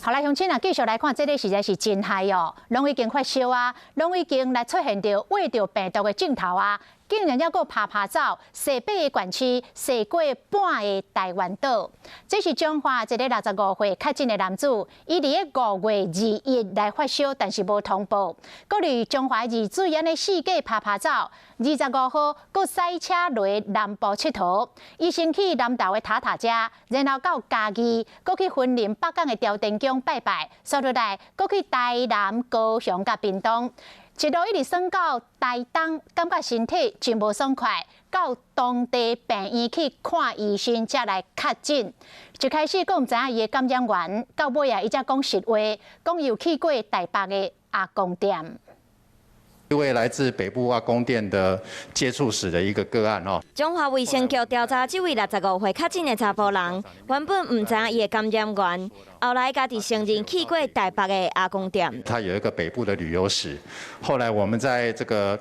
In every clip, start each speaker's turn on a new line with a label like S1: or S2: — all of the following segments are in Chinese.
S1: 好来，乡亲啊，继续来看，这个实在是真害哦，拢已经发烧啊，拢已经来出现着胃着病毒的镜头啊，竟然还阁拍照，西北的县市，西过半个台湾岛。这是彰化一个65岁确诊的男子，伊伫个5月2日来发烧，但是无通报。搁伫彰化二水安尼四界拍照，25号搁塞车落南部佚佗，伊先去南投的塔塔遮，然后到嘉义，搁去云林北港的朝天宫拜拜，接落来搁去台南、高雄甲屏东。一路一直算到台东，感觉身体真无爽快，到当地病院去看医生，才来确诊。一开始佫毋知影伊的感染源，到尾啊，伊才讲实话，讲有去过台北的阿公店。
S2: 一位来自北部阿公店的接触史的一个个案哦。
S3: 中华卫生局调查这位65岁确诊的查甫人，原本唔知影伊的感染源，后来家己承认去过台北的阿公店。
S2: 他有一个北部的旅游史，后来我们在这个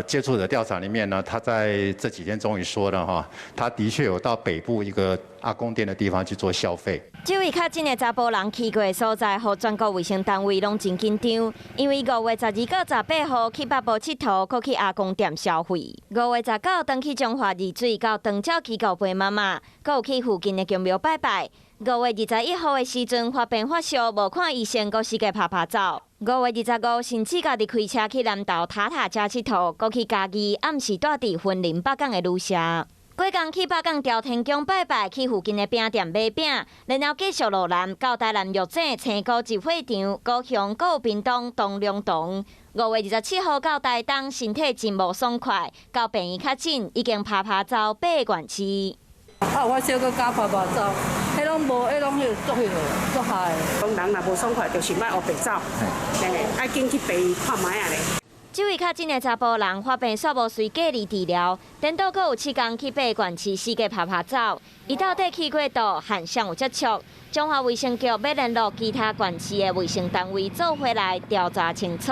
S2: 接触者调查里面呢，他在这几天终于说了哈，他的确有到北部一个阿公店的地方去做消费。
S3: 这位确诊的查甫人去过的所在，和全国卫生单位拢真紧张，因为5月12到18号去北部佚佗，搁去阿公店消费。5月19登去彰化二水到长照机构陪妈妈，搁有去附近的宫庙拜拜。5月21号的时阵发病发烧，无看医生，搁四界拍照。5月25甚至家己开车去南投塔塔遮佚佗，搁去嘉义，暗时住伫云林北港的旅社。过工去北港朝天宫拜拜，去附近的饼店买饼，然后继续落南到台南玉井、青姑集会场、高雄、有屏东、东龙洞。5月27号到台东，身体真无爽快，到病院确诊，已经拍照8个县市。
S4: 啊，我小个加拍照，迄拢无，迄拢足害。
S5: 讲人若无爽快，就是莫黑白走，爱紧去病院看卖啊咧。
S3: 这位确诊的查甫人发病煞无随隔离治疗，等到阁有7天去8个县市四界拍照，伊到底去过倒，汉上有接触？中华卫生局要联络其他县市的卫生单位做回来调查清楚。